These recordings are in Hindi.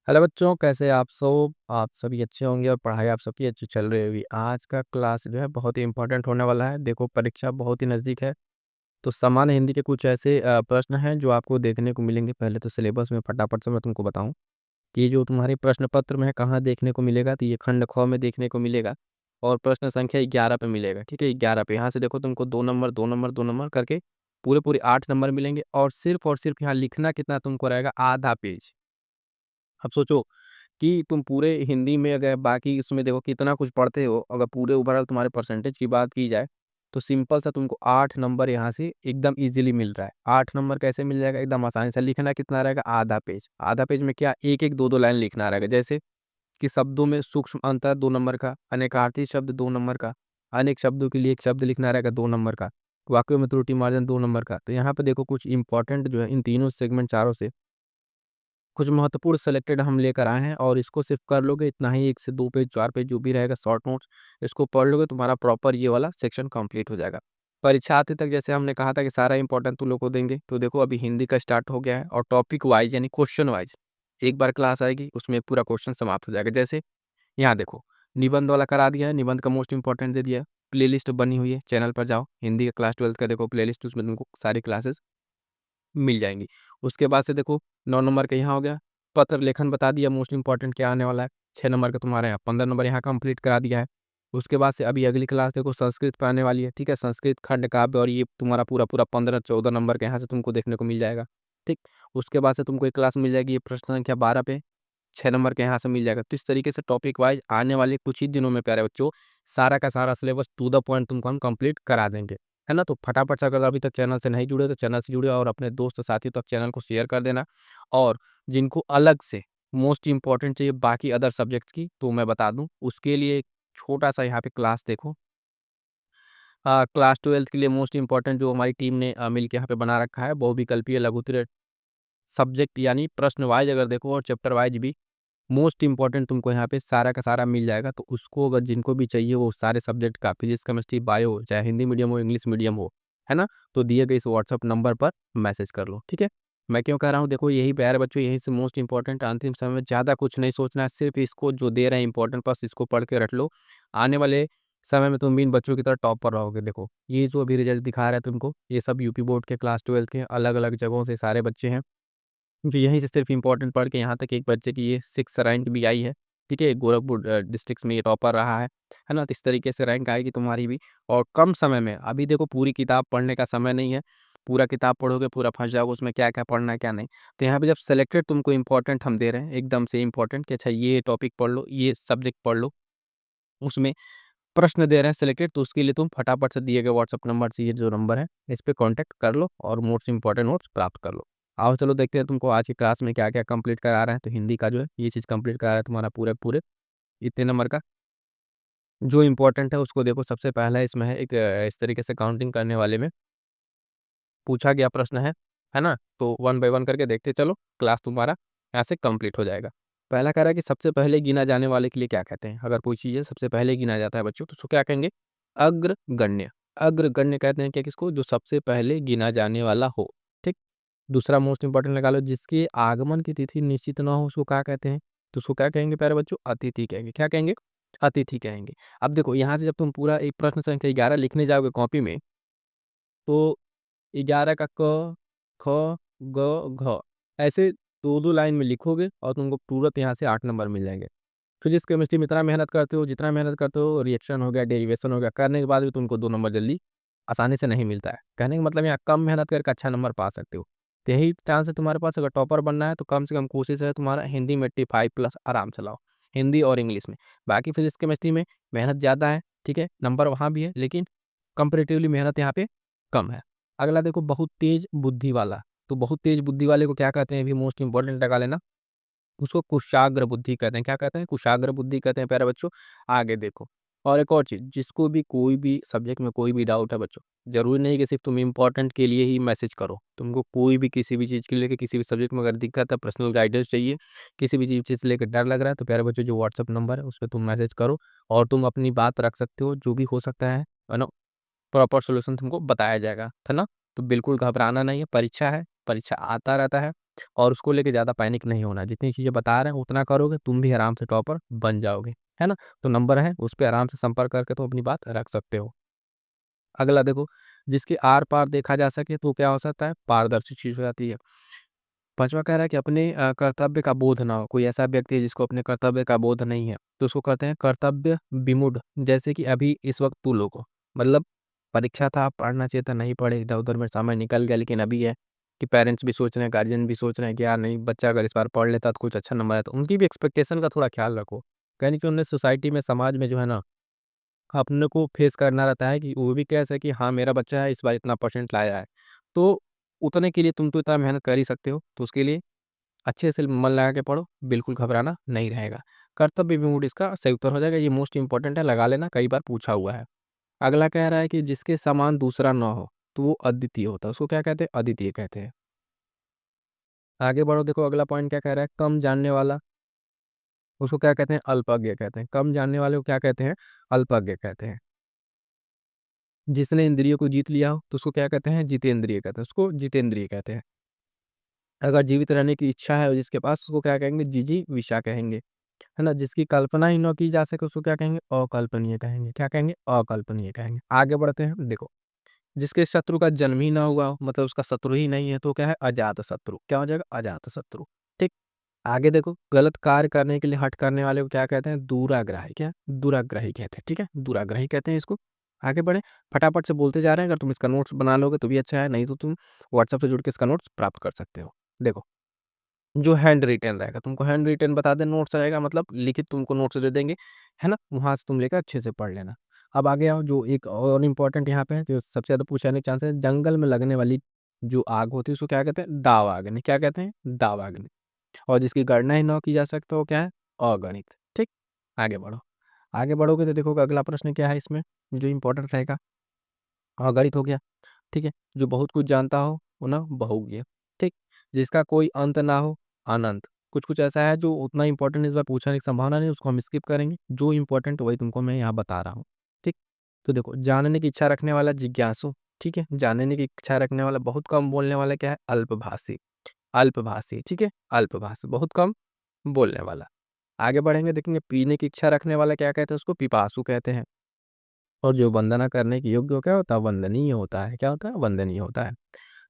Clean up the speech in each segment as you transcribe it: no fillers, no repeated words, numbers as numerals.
हेलो बच्चों, कैसे आप सब? आप सभी अच्छे होंगे और पढ़ाई आप सबकी अच्छी चल रही होगी। आज का क्लास जो है बहुत ही इंपॉर्टेंट होने वाला है। देखो, परीक्षा बहुत ही नज़दीक है। तो सामान्य हिंदी के कुछ ऐसे प्रश्न हैं जो आपको देखने को मिलेंगे। पहले तो सिलेबस में फटाफट से मैं तुमको बताऊं कि ये जो तुम्हारे प्रश्न पत्र में है कहाँ देखने को मिलेगा। तो ये खंड ख में देखने को मिलेगा और प्रश्न संख्या 11 पे मिलेगा। ठीक है, 11 पे यहाँ से देखो तुमको 2 नंबर 2 नंबर 2 नंबर करके पूरे पूरे 8 नंबर मिलेंगे। और सिर्फ यहाँ लिखना कितना तुमको रहेगा? आधा पेज। अब सोचो कि तुम पूरे हिंदी में अगर बाकी इसमें देखो कितना कुछ पढ़ते हो, अगर पूरे ओवरऑल तुम्हारे परसेंटेज की बात की जाए तो सिंपल सा तुमको 8 नंबर यहाँ से एकदम इजीली मिल रहा है। 8 नंबर कैसे मिल जाएगा? एकदम आसानी से। लिखना कितना रहेगा? आधा पेज। आधा पेज में क्या, एक एक दो दो लाइन लिखना रहेगा। जैसे कि शब्दों में सूक्ष्म अंतर 2 नंबर का, अनेकार्थी शब्द 2 नंबर का, अनेक शब्दों के लिए एक शब्द लिखना रहेगा 2 नंबर का, वाक्यों में त्रुटि मार्जिन 2 नंबर का। तो यहाँ पे देखो कुछ इंपॉर्टेंट जो है इन तीनों सेगमेंट चारों से कुछ महत्वपूर्ण सेलेक्टेड हम लेकर आए हैं और इसको सिर्फ कर लोगे इतना ही, 1 से 2 पेज 4 पेज जो भी रहेगा शॉर्ट नोट्स, इसको पढ़ लोगे तुम्हारा प्रॉपर ये वाला सेक्शन कंप्लीट हो जाएगा। परीक्षा आते तक जैसे हमने कहा था कि सारा इंपॉर्टेंट तुम लोग को देंगे, तो देखो अभी हिंदी का स्टार्ट हो गया है और टॉपिक वाइज यानी क्वेश्चन वाइज एक बार क्लास आएगी, उसमें एक पूरा क्वेश्चन समाप्त हो जाएगा। जैसे यहाँ देखो, निबंध वाला करा दिया है, निबंध का मोस्ट इंपॉर्टेंट दे दिया है। प्लेलिस्ट बनी हुई है, चैनल पर जाओ, हिंदी का क्लास 12th का देखो प्लेलिस्ट, उसमें तुमको सारी क्लासेस मिल जाएँगी। उसके बाद से देखो 9 नंबर का यहाँ हो गया, पत्र लेखन बता दिया मोस्ट इम्पोर्टेंट क्या आने वाला है। 6 नंबर का तुम्हारे यहाँ 15 नंबर यहाँ कंप्लीट करा दिया है। उसके बाद से अभी अगली क्लास देखो संस्कृत पे आने वाली है, ठीक है? संस्कृत खंड काव्य और ये तुम्हारा पूरा-पूरा 15-14 नंबर का यहाँ से तुमको देखने को मिल जाएगा, ठीक? उसके बाद से तुमको एक क्लास मिल जाएगी ये प्रश्न संख्या 12 पे, 6 नंबर के यहाँ से मिल जाएगा। तो इस तरीके से टॉपिक वाइज़ आने वाले कुछ ही दिनों में प्यारे बच्चों, सारा का सारा सिलेबस टू द पॉइंट तुमको हम कंप्लीट करा देंगे। है ना? तो फटाफट से अगर अभी तक चैनल से नहीं जुड़े तो चैनल से जुड़े और अपने दोस्त साथी तक चैनल को शेयर कर देना। और जिनको अलग से मोस्ट इम्पोर्टेंट चाहिए बाकी अदर सब्जेक्ट्स की, तो मैं बता दूँ उसके लिए एक छोटा-सा यहाँ पे क्लास देखो। क्लास 12th के लिए मोस्ट इम्पोर्टेंट जो हमारी टीम ने मिल के यहाँ पे बना रखा है, बहुविकल्पीय लघुत्तरीय सब्जेक्ट यानी प्रश्न वाइज़ अगर देखो और चैप्टर वाइज़ भी मोस्ट इम्पोर्टेंट तुमको यहाँ पे सारा का सारा मिल जाएगा। तो उसको अगर जिनको भी चाहिए वो सारे सब्जेक्ट का फिजिक्स, केमिस्ट्री, बायो, चाहे हिंदी मीडियम हो, इंग्लिश मीडियम हो, है ना? तो दिए गए इस व्हाट्सएप नंबर पर मैसेज कर लो, ठीक है? मैं क्यों कह रहा हूँ, देखो यही प्यारे बच्चों, यही से मोस्ट इम्पोर्टेंट अंतिम समय में ज़्यादा कुछ नहीं सोचना है, सिर्फ़ इसको जो दे रहे हैं इम्पोर्टेंट बस इसको पढ़ के रट लो। आने वाले समय में तुम भी इन बच्चों की तरह टॉप पर रहोगे। देखो, ये जो अभी रिज़ल्ट दिखा रहा है तुमको, ये सब यूपी बोर्ड के क्लास 12th के अलग-अलग जगहों से सारे बच्चे हैं। जो यहीं से सिर्फ इम्पोर्टेंट पढ़ के यहाँ तक एक बच्चे की ये 6th रैंक भी आई है, ठीक है? गोरखपुर डिस्ट्रिक्ट में ये टॉपर रहा है ना? तो इस तरीके से रैंक आएगी तुम्हारी भी और कम समय में। अभी देखो पूरी किताब पढ़ने का समय नहीं है, पूरा किताब पढ़ोगे पूरा फँस जाओगे उसमें क्या-क्या पढ़ना है, क्या नहीं। तो यहाँ पे जब सेलेक्टेड तुमको इम्पोर्टेंट हम दे रहे हैं, एकदम से इम्पोर्टेंट कि अच्छा ये टॉपिक पढ़ लो, ये सब्जेक्ट पढ़ लो, उसमें प्रश्न दे रहे हैं सिलेक्टेड, तो उसके लिए तुम फटाफट से दिए गए व्हाट्सएप नंबर से ये जो नंबर है, इस पे कॉन्टैक्ट कर लो और मोस्ट इम्पोर्टेंट नोट्स प्राप्त कर लो। आओ चलो देखते हैं तुमको आज की क्लास में क्या-क्या कंप्लीट करा रहे हैं। तो हिंदी का जो है ये चीज़ कंप्लीट करा रहा है तुम्हारा पूरे पूरे इतने नंबर का। जो इम्पोर्टेंट है उसको देखो, सबसे पहला इसमें है एक इस तरीके से काउंटिंग करने वाले में पूछा गया प्रश्न है ना? तो वन बाय वन करके देखते चलो, क्लास तुम्हारा यहाँ से कंप्लीट हो जाएगा। पहला कह रहा है कि सबसे पहले गिना जाने वाले के लिए क्या कहते हैं? अगर कोई चीज़ है सबसे पहले गिना जाता है बच्चों, तो उसको क्या कहेंगे? अग्रगण्य। अग्रगण्य कहते हैं क्या किसको? जो सबसे पहले गिना जाने वाला हो, ठीक? दूसरा मोस्ट इम्पोर्टेंट लगा लो, जिसके आगमन की तिथि निश्चित ना हो उसको क्या कहते हैं? तो उसको क्या कहेंगे प्यारे बच्चों? अतिथि कहेंगे। क्या कहेंगे? अतिथि कहेंगे। अब देखो यहाँ से जब तुम पूरा एक प्रश्न संख्या 11 लिखने जाओगे कॉपी में, तो 11 का क, ख, ग, घ ऐसे 2-2 लाइन में लिखोगे और तुमको तुरंत यहाँ से 8 नंबर मिल जाएँगे। फिज़िक्स, केमिस्ट्री में इतना मेहनत करते हो, जितना मेहनत करते हो, रिएक्शन हो गया, डेरिवेशन हो गया, करने के बाद भी तुमको 2 नंबर जल्दी आसानी से नहीं मिलता है। कहने का मतलब यहाँ कम मेहनत करके अच्छा नंबर पा सकते हो। तो यही चांस है तुम्हारे पास, अगर टॉपर बनना है तो कम से कम कोशिश है तुम्हारा हिंदी में 85 प्लस आराम से लाओ, हिंदी और इंग्लिश में। बाकी फिज़िक्स, केमिस्ट्री में मेहनत ज़्यादा है, ठीक है? नंबर वहाँ भी है, लेकिन कंपैरेटिवली मेहनत यहाँ पे कम है। अगला देखो, बहुत तेज़ बुद्धि वाला। तो बहुत तेज़ बुद्धि वाले को क्या कहते हैं? ये भी मोस्ट इम्पोर्टेंट लगा लेना। उसको कुशाग्र बुद्धि कहते हैं। क्या कहते हैं? कुशाग्र बुद्धि कहते हैं प्यारे बच्चों। आगे देखो, और एक और चीज़, जिसको भी कोई भी सब्जेक्ट में कोई भी डाउट है बच्चों, ज़रूरी नहीं कि सिर्फ़ तुम इम्पोर्टेंट के लिए ही मैसेज करो। तुमको कोई भी किसी भी चीज़ को लेके किसी भी सब्जेक्ट में अगर दिक्कत है, पर्सनल गाइडेंस चाहिए, किसी भी चीज़ से लेके डर लग रहा है, तो प्यारे बच्चों जो व्हाट्सएप नंबर है उस पे तुम मैसेज करो और तुम अपनी बात रख सकते हो, जो भी हो सकता है ना? प्रॉपर सॉल्यूशन तुमको बताया जाएगा, है ना? तो बिल्कुल घबराना नहीं है, परीक्षा है, परीक्षा आता रहता है। और उसको लेके ज़्यादा पैनिक नहीं होना है। जितनी चीज़ें बता रहे हैं उतना करोगे, तुम भी आराम से टॉपर बन जाओगे, है ना? तो नंबर है, उस पे आराम से संपर्क करके तुम अपनी बात रख सकते हो। अगला देखो, जिसके आर-पार देखा जा सके तो क्या हो सकता है? पारदर्शी चीज़ हो जाती है। 5वां कह रहा है कि अपने कर्तव्य का बोध ना हो। कोई ऐसा व्यक्ति है जिसको अपने कर्तव्य का बोध नहीं है, तो उसको कहते हैं कर्तव्य विमूढ़। जैसे कि अभी इस वक़्त तू लोग हो, मतलब परीक्षा था, पढ़ना चाहिए था, नहीं पढ़े, इधर-उधर में समय निकल गया। लेकिन अभी है कि पेरेंट्स भी सोच रहे हैं, गार्जियन भी सोच रहे हैं कि यार नहीं, बच्चा अगर इस बार पढ़ लेता तो कुछ अच्छा नंबर आता। उनकी भी एक्सपेक्टेशन का थोड़ा ख़्याल रखो। कहीं कि उन्हें सोसाइटी में, समाज में जो है ना, अपने को फेस करना रहता है कि वो भी कह सके हाँ, मेरा बच्चा है, इस बार इतना परसेंट लाया है। तो उतने के लिए तुम तो इतना मेहनत कर ही सकते हो, तो उसके लिए अच्छे से मन लगा के पढ़ो, बिल्कुल घबराना नहीं रहेगा। कर्तव्य विमूढ़ इसका सही उत्तर हो जाएगा, ये मोस्ट इम्पोर्टेंट है, लगा लेना, कई बार पूछा हुआ है। अगला कह रहा है कि जिसके समान दूसरा ना हो, तो वो अद्वितीय होता है, उसको क्या कहते हैं? अद्वितीय कहते हैं। आगे बढ़ो, देखो अगला पॉइंट क्या कह रहा है? कम जानने वाला, उसको क्या कहते हैं? अल्पज्ञ कहते हैं। कम जानने वाले को क्या कहते हैं? अल्पज्ञ कहते हैं। जिसने इंद्रियों को जीत लिया हो, तो उसको क्या कहते हैं? जितेंद्रिय कहते हैं, उसको जितेंद्रिय कहते हैं। अगर जीवित रहने की इच्छा है और जिसके पास, उसको क्या कहेंगे? जिजीविषा कहेंगे। है ना? जिसकी कल्पना ही ना की जा सके उसको क्या कहेंगे? अकल्पनीय कहेंगे। क्या कहेंगे? अकल्पनीय कहेंगे। आगे बढ़ते हैं, देखो, जिसके शत्रु का जन्म ही ना हुआ हो, मतलब उसका शत्रु ही नहीं है, तो क्या है? अजात शत्रु। क्या हो जाएगा? अजात शत्रु। ठीक। आगे देखो, गलत कार्य करने के लिए हठ करने वाले को क्या कहते हैं? दुराग्रही। क्या? दुराग्रही कहते हैं। ठीक है, दुराग्रही कहते हैं इसको। आगे बढ़े, फटाफट से बोलते जा रहे हैं। अगर तुम इसका नोट्स बना लोगे तो भी अच्छा है, नहीं तो तुम व्हाट्सएप से जुड़ के इसका नोट्स प्राप्त कर सकते हो। देखो, जो हैंड रिटेन रहेगा, तुमको हैंड रिटेन बता दें, नोट्स रहेगा, मतलब लिखित तुमको नोट्स दे देंगे, है ना? वहाँ से तुम लेकर अच्छे से पढ़ लेना। अब आगे आओ, जो एक और इम्पोर्टेंट यहाँ पे है, जो सबसे ज़्यादा पूछे जाने के चांस है, जंगल में लगने वाली जो आग होती है उसको क्या कहते हैं? दावाग्नि। क्या कहते हैं? दावाग्नि। और जिसकी गणना ही ना की जा सकता, वो क्या है? अगणित। ठीक? आगे बढ़ो। आगे बढ़ोगे तो देखोगे अगला प्रश्न क्या है इसमें, जो इम्पोर्टेंट रहेगा, अगणित हो गया। ठीक है? जो बहुत कुछ जानता हो, वो ना बहुज्ञ। ठीक? जिसका कोई अंत ना हो, अनंत। कुछ-कुछ ऐसा है जो उतना इम्पोर्टेंट इस बार पूछने की संभावना नहीं, उसको हम स्किप करेंगे। जो इम्पोर्टेंट वही तुमको मैं यहाँ बता रहा हूँ। ठीक? तो देखो, जानने की इच्छा रखने वाला जिज्ञासु, ठीक है? जानने की इच्छा रखने वाला, बहुत कम बोलने वाला क्या है? अल्पभाषी। अल्पभाषी, ठीक है? अल्पभाषी, बहुत कम बोलने वाला। आगे बढ़ेंगे, देखेंगे पीने की इच्छा रखने वाला क्या कहते हैं? उसको पिपासु कहते हैं। और जो वंदना करने के योग्य क्या होता है? वंदनीय होता है। क्या होता है? वंदनीय होता है।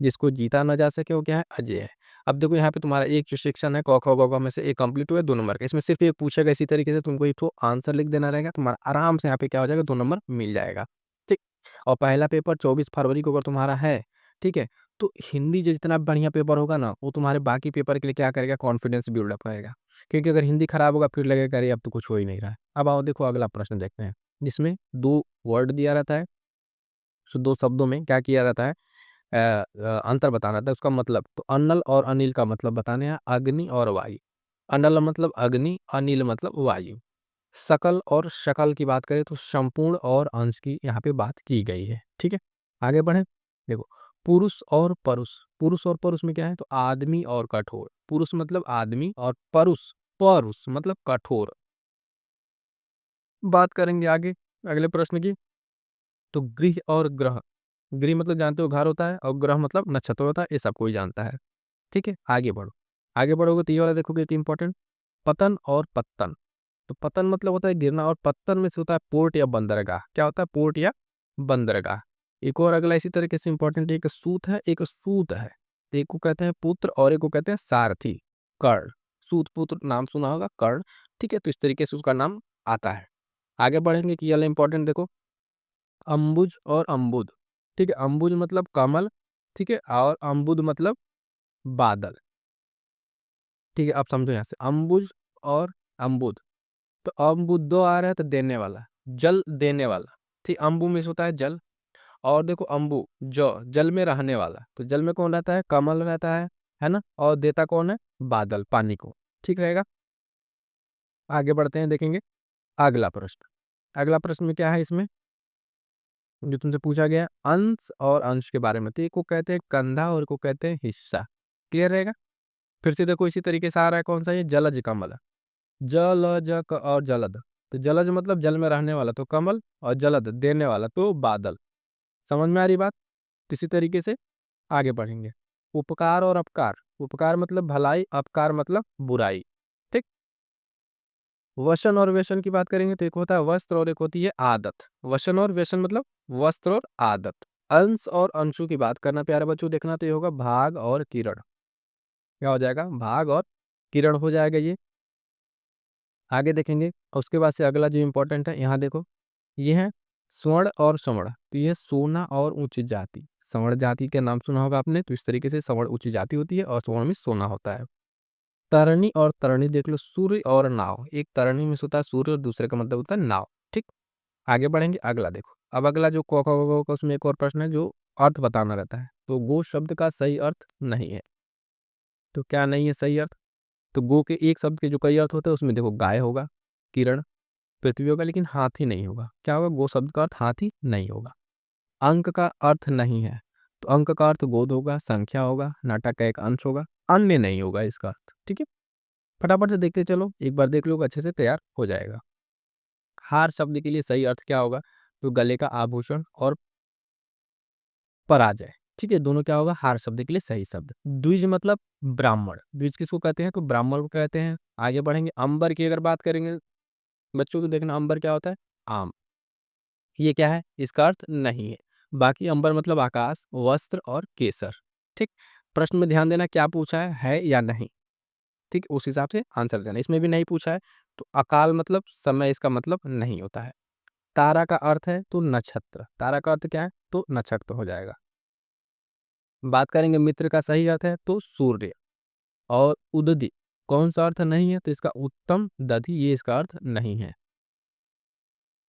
जिसको जीता ना जा सके वो क्या है? अजेय है। अब देखो यहाँ पे तुम्हारा एक जो सेक्शन है, क, ख, ग, घ में से एक कंप्लीट हुआ है 2 नंबर का। इसमें सिर्फ एक पूछेगा, इसी तरीके से तुमको एक ठो आंसर लिख देना रहेगा, तुम्हारा आराम से यहाँ पे क्या हो जाएगा? 2 नंबर मिल जाएगा। ठीक? और पहला पेपर 24 फरवरी को अगर तुम्हारा है, ठीक है? तो हिंदी जितना बढ़िया पेपर होगा ना, वो तुम्हारे बाकी पेपर के लिए क्या करेगा? कॉन्फिडेंस बिल्डअप करेगा। क्योंकि अगर हिंदी खराब होगा फिर लगेगा अरे अब तो कुछ हो ही नहीं रहा है। अब आओ देखो अगला प्रश्न देखते हैं, जिसमें 2 वर्ड दिया रहता है। 2 शब्दों में क्या किया रहता है? अंतर बताना था, उसका मतलब। तो अनल और अनिल का मतलब बताने हैं, अग्नि और वायु। अनल मतलब अग्नि, अनिल मतलब वायु। सकल और शकल की बात करें तो संपूर्ण और अंश की यहाँ पे बात की गई है। ठीक है? आगे बढ़ें। देखो, पुरुष और परुष। पुरुष और परुष में क्या है? तो आदमी और कठोर। पुरुष मतलब आदमी और परुष, परुष मतलब कठोर। बात करेंगे आगे अगले प्रश्न की, तो गृह और ग्रह। गृह मतलब जानते हो घर होता है, और ग्रह मतलब नक्षत्र होता है, ये सब कोई जानता है। ठीक है? आगे बढ़ो। आगे बढ़ोगे तो ये वाला देखोगे एक इम्पोर्टेंट, पतन और पत्तन। तो पतन मतलब होता है गिरना, और पत्तन में से होता है पोर्ट या बंदरगाह। क्या होता है? पोर्ट या बंदरगाह। एक और अगला इसी तरीके से इम्पोर्टेंट, एक सूत है, एक सूत है। एक को कहते हैं पुत्र और एक को कहते हैं सारथी। कर्ण। सूत पुत्र नाम सुना होगा, कर्ण। ठीक है? तो इस तरीके से उसका नाम आता है। आगे बढ़ेंगे कि ये वाला इम्पोर्टेंट देखो, अंबुज और अम्बुद। ठीक है? अंबुज मतलब कमल, ठीक है? और अम्बुद मतलब बादल। ठीक है? अब समझो यहाँ से अम्बुज और अम्बुद। तो अम्बुदो आ रहा है तो देने वाला, जल देने वाला। ठीक? अम्बु में से होता है जल। और देखो अम्बु जो जल में रहने वाला, तो जल में कौन रहता है? कमल रहता है ना? और देता कौन है? बादल, पानी को। ठीक रहेगा? आगे बढ़ते हैं, देखेंगे अगला प्रश्न। अगला प्रश्न में क्या है इसमें, जो तुमसे पूछा गया अंश और अंश के बारे में। तो एक को कहते हैं कंधा और एक को कहते हैं हिस्सा। क्लियर रहेगा? फिर से देखो इसी तरीके से आ रहा है, कौन सा? ये जलज कमल। जलज और जलद। तो जलज मतलब जल में रहने वाला, तो कमल, और जलद देने वाला, तो बादल। समझ में आ रही बात? तो इसी तरीके से आगे बढ़ेंगे। उपकार और अपकार, उपकार मतलब भलाई, अपकार मतलब बुराई। ठीक। वसन और व्यसन की बात करेंगे तो एक होता है वस्त्र और एक होती है आदत। वसन और व्यसन मतलब वस्त्र और आदत। अंश और अंशु की बात करना प्यारे बच्चों, देखना तो ये होगा भाग और किरण। क्या हो जाएगा? भाग और किरण हो जाएगा ये। आगे देखेंगे और उसके बाद से अगला जो इम्पोर्टेंट है, यहाँ देखो, ये है स्वर्ण और श्रवण। तो ये सोना और उच्च जाति। स्वर्ण जाति का नाम सुना होगा आपने, तो इस तरीके से स्वर्ण उच्च जाति होती है और स्वर्ण में सोना होता है। तरणी और तरणी देख लो, सूर्य और नाव। एक तरणी में से होता है सूर्य और दूसरे का मतलब होता है नाव। ठीक। आगे बढ़ेंगे, अगला देखो। अब अगला जो का उसमें एक और प्रश्न है जो अर्थ बताना रहता है। तो गो शब्द का सही अर्थ नहीं है। तो क्या नहीं है सही अर्थ? तो गो के एक शब्द के जो कई अर्थ होते हैं उसमें देखो गाय होगा, किरण, पृथ्वी होगा, लेकिन हाथी नहीं होगा। क्या होगा? गो शब्द का अर्थ हाथी नहीं होगा। अंक का अर्थ नहीं है, तो अंक का अर्थ गोद होगा, संख्या होगा, नाटक का एक अंश होगा, अन्य नहीं होगा इसका अर्थ। ठीक है। फटाफट से देखते चलो, एक बार देख लो, अच्छे से तैयार हो जाएगा। हार शब्द के लिए सही अर्थ क्या होगा? तो गले का आभूषण और पराजय। ठीक है, दोनों क्या होगा? हार शब्द के लिए सही शब्द। द्विज मतलब ब्राह्मण। द्विज किसको कहते हैं? तो ब्राह्मण को कहते हैं। आगे बढ़ेंगे, अंबर की अगर बात करेंगे बच्चों, तो देखना अंबर क्या होता है? आम। ये क्या है? इसका अर्थ नहीं है। बाकी अंबर मतलब आकाश, वस्त्र और केसर। ठीक। प्रश्न में ध्यान देना, क्या पूछा है या नहीं। ठीक, उस हिसाब से आंसर देना। इसमें भी नहीं पूछा है, तो अकाल मतलब समय, इसका मतलब नहीं होता है। तारा का अर्थ है तो नक्षत्र। तारा का अर्थ क्या है? तो नक्षत्र हो जाएगा। बात करेंगे मित्र का सही अर्थ है तो सूर्य। और उदधि कौन सा अर्थ नहीं है? तो इसका उत्तम दधि, ये इसका अर्थ नहीं है।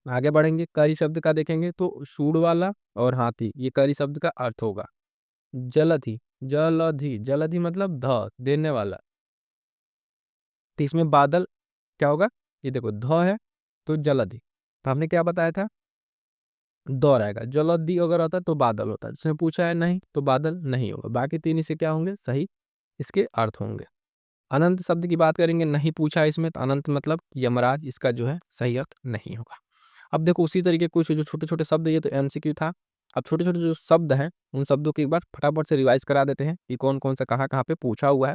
आगे बढ़ेंगे, करी शब्द का देखेंगे तो सूंड वाला और हाथी, ये करी शब्द का अर्थ होगा। जलधि, जलधि, जलधि मतलब ध, देने वाला। तो इसमें बादल क्या होगा? ये देखो ध है तो जलधि। तो हमने क्या बताया था? दौर आएगा। जलधि अगर होता है तो बादल होता है। जिसमें पूछा है नहीं तो बादल नहीं होगा। बाकी तीन इसे क्या होंगे? सही इसके अर्थ होंगे। अनंत शब्द की बात करेंगे, नहीं पूछा है इसमें, तो अनंत मतलब यमराज, इसका जो है सही अर्थ नहीं होगा। अब देखो उसी तरीके कुछ जो छोटे छोटे शब्द, ये तो एमसीक्यू था। अब छोटे छोटे जो शब्द हैं उन शब्दों की एक बार फटाफट से रिवाइज करा देते हैं कि कौन कौन सा कहाँ कहाँ पे पूछा हुआ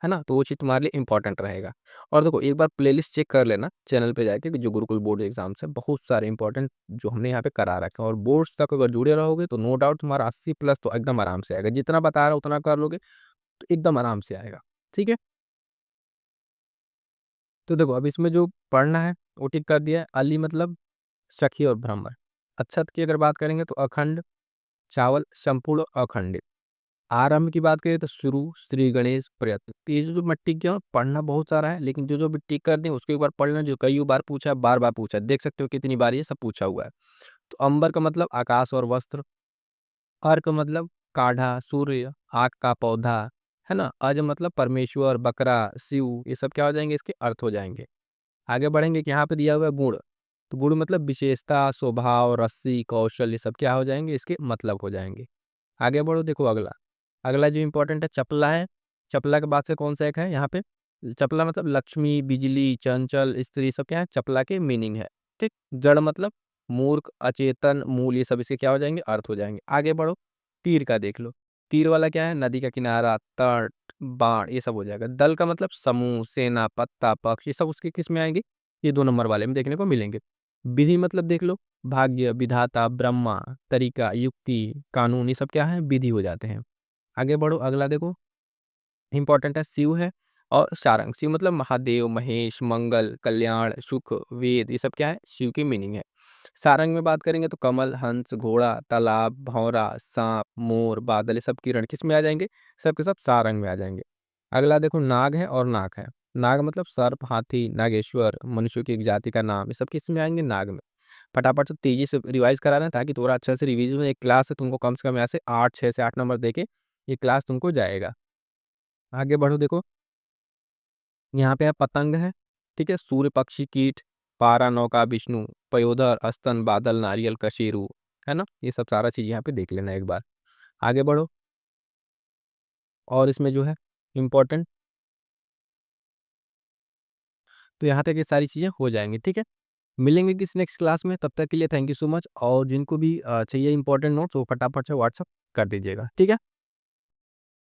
है ना। तो वो चीज़ तुम्हारे लिए इंपॉर्टेंट रहेगा। और देखो एक बार प्लेलिस्ट चेक कर लेना चैनल पे जाके कि जो गुरुकुल बोर्ड एग्जाम्स है, बहुत सारे इंपॉर्टेंट जो हमने यहाँ पे करा रखे हैं। और बोर्ड्स तक अगर जुड़े रहोगे तो नो डाउट तुम्हारा 80+ तो एकदम आराम से आएगा। जितना बता रहा हूँ उतना कर लोगे तो एकदम आराम से आएगा। ठीक है। तो देखो अब इसमें जो पढ़ना है वो टिक कर दिया है। अली मतलब सखी और ब्राह्मण। अक्षत की अगर बात करेंगे तो अखंड, चावल, संपूर्ण, अखंडित। आरंभ की बात करें तो शुरू, श्री गणेश, प्रयत्न। तो ये जो मैं टिक गया हूँ, पढ़ना बहुत सारा है, लेकिन जो जो भी टिक कर दें उसको एक बार पढ़ना। जो कई बार पूछा है, बार बार पूछा है, देख सकते हो कितनी बार ये सब पूछा हुआ है। तो अंबर का मतलब आकाश और वस्त्र। अर्क मतलब काढ़ा, सूर्य, आग का पौधा, है ना। अज मतलब परमेश्वर, बकरा, शिव, ये सब क्या हो जाएंगे? इसके अर्थ हो जाएंगे। आगे बढ़ेंगे कि यहाँ पे दिया हुआ है गुण। तो गुण मतलब विशेषता, स्वभाव, रस्सी, कौशल, ये सब क्या हो जाएंगे? इसके मतलब हो जाएंगे। आगे बढ़ो, देखो अगला। अगला जो इंपॉर्टेंट है चपला है। चपला के बाद से कौन सा एक है यहाँ पे? चपला मतलब लक्ष्मी, बिजली, चंचल, स्त्री, सब क्या है? चपला के मीनिंग है। ठीक। जड़ मतलब मूर्ख, अचेतन, मूल, ये सब इसके क्या हो जाएंगे? अर्थ हो जाएंगे। आगे बढ़ो, तीर का देख लो। तीर वाला क्या है? नदी का किनारा, तट, बाण, ये सब हो जाएगा। दल का मतलब समूह, सेना, पत्ता, पक्ष, ये सब उसके किस में आएंगे? ये 2 नंबर वाले में देखने को मिलेंगे। विधि मतलब देख लो, भाग्य, विधाता, ब्रह्मा, तरीका, युक्ति, कानून, ये सब क्या है? विधि हो जाते हैं। आगे बढ़ो, अगला देखो, इंपॉर्टेंट है शिव है और सारंग। शिव मतलब महादेव, महेश, मंगल, कल्याण, सुख, वेद, ये सब क्या है? शिव की मीनिंग है। सारंग में बात करेंगे तो कमल, हंस, घोड़ा, तालाब, भौरा, सांप, मोर, बादल, ये सब किरण किस में आ जाएंगे? सब के सब सारंग में आ जाएंगे। अगला देखो नाग है और नाक है। नाग मतलब सर्प, हाथी, नागेश्वर, मनुष्य की एक जाति का नाम, ये सब किस में आएंगे? नाग में। फटाफट से तेजी से रिवाइज करा रहे हैं ताकि थोड़ा अच्छा से रिवीजन में, एक क्लास है तुमको कम से कम ऐसे 6 से 8 नंबर देके ये क्लास तुमको जाएगा। आगे बढ़ो, देखो यहाँ पे है पतंग है। ठीक है, सूर्य, पक्षी, कीट, पारा, नौका, विष्णु, पयोधर, अस्तन, बादल, नारियल, कशेरू, है ना। ये सब सारा चीज यहाँ पे देख लेना एक बार। आगे बढ़ो, और इसमें जो है इम्पोर्टेंट, तो यहाँ तक ये सारी चीजें हो जाएंगी। ठीक है, मिलेंगे किस नेक्स्ट क्लास में, तब तक के लिए थैंक यू सो मच। और जिनको भी चाहिए इंपॉर्टेंट नोट्स वो फटाफट से व्हाट्सअप कर दीजिएगा। ठीक है।